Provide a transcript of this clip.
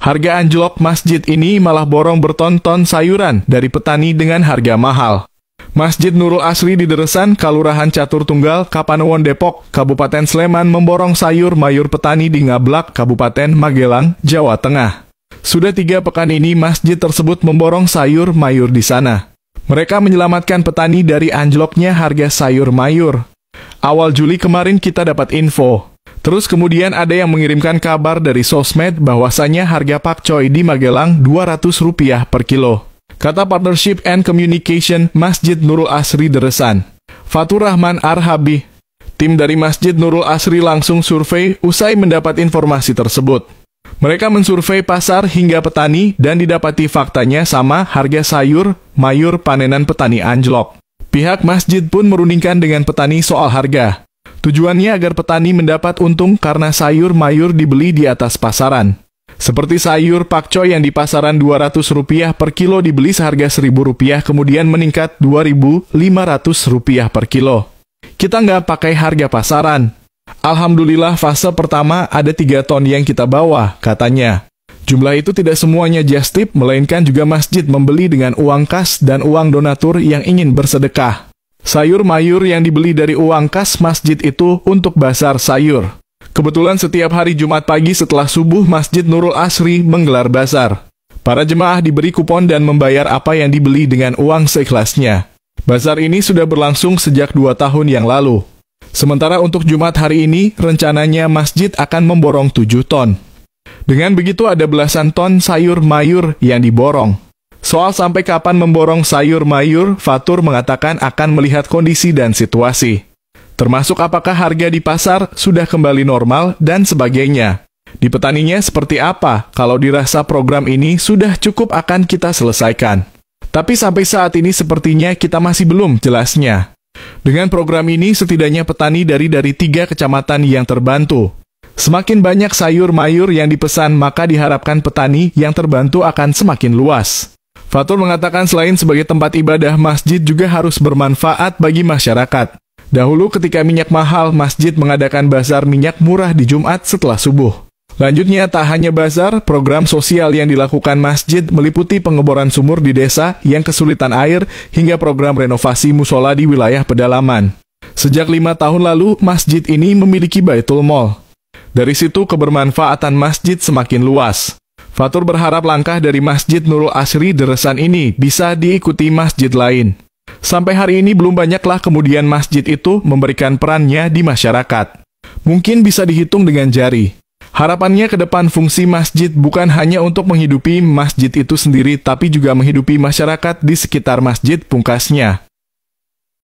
Harga anjlok masjid ini malah borong berton-ton sayuran dari petani dengan harga mahal. Masjid Nurul Asri di Deresan, Kalurahan Catur Tunggal, Kapanewon Depok, Kabupaten Sleman memborong sayur mayur petani di Ngablak, Kabupaten Magelang, Jawa Tengah. Sudah 3 pekan ini masjid tersebut memborong sayur mayur di sana. Mereka menyelamatkan petani dari anjloknya harga sayur mayur. Awal Juli kemarin kita dapat info. Terus kemudian ada yang mengirimkan kabar dari sosmed bahwasanya harga pakcoy di Magelang Rp200 per kilo. Kata Partnership and Communication Masjid Nurul Asri Deresan, Fatur Rahman Arhabi. Tim dari Masjid Nurul Asri langsung survei usai mendapat informasi tersebut. Mereka mensurvei pasar hingga petani dan didapati faktanya sama harga sayur mayur panenan petani anjlok. Pihak masjid pun merundingkan dengan petani soal harga. Tujuannya agar petani mendapat untung karena sayur mayur dibeli di atas pasaran. Seperti sayur pakcoy yang di pasaran Rp200 per kilo dibeli seharga Rp1.000 kemudian meningkat Rp2.500 per kilo. Kita nggak pakai harga pasaran. Alhamdulillah fase pertama ada 3 ton yang kita bawa, katanya. Jumlah itu tidak semuanya just tip, melainkan juga masjid membeli dengan uang kas dan uang donatur yang ingin bersedekah. Sayur mayur yang dibeli dari uang kas masjid itu untuk bazar sayur. Kebetulan setiap hari Jumat pagi setelah subuh Masjid Nurul Asri menggelar bazar. Para jemaah diberi kupon dan membayar apa yang dibeli dengan uang seikhlasnya. Bazar ini sudah berlangsung sejak 2 tahun yang lalu. Sementara untuk Jumat hari ini, rencananya masjid akan memborong 7 ton. Dengan begitu ada belasan ton sayur mayur yang diborong. Soal sampai kapan memborong sayur mayur, Fatur mengatakan akan melihat kondisi dan situasi. Termasuk apakah harga di pasar sudah kembali normal dan sebagainya. Di petaninya seperti apa, kalau dirasa program ini sudah cukup akan kita selesaikan. Tapi sampai saat ini sepertinya kita masih belum jelasnya. Dengan program ini setidaknya petani dari 3 kecamatan yang terbantu. Semakin banyak sayur mayur yang dipesan maka diharapkan petani yang terbantu akan semakin luas. Fatur mengatakan selain sebagai tempat ibadah, masjid juga harus bermanfaat bagi masyarakat. Dahulu ketika minyak mahal, masjid mengadakan bazar minyak murah di Jumat setelah subuh. Lanjutnya, tak hanya bazar, program sosial yang dilakukan masjid meliputi pengeboran sumur di desa yang kesulitan air hingga program renovasi musola di wilayah pedalaman. Sejak 5 tahun lalu, masjid ini memiliki Baitul Mal. Dari situ kebermanfaatan masjid semakin luas. Fatur berharap langkah dari Masjid Nurul Asri Deresan ini bisa diikuti masjid lain. Sampai hari ini belum banyaklah kemudian masjid itu memberikan perannya di masyarakat. Mungkin bisa dihitung dengan jari. Harapannya ke depan fungsi masjid bukan hanya untuk menghidupi masjid itu sendiri, tapi juga menghidupi masyarakat di sekitar masjid, pungkasnya.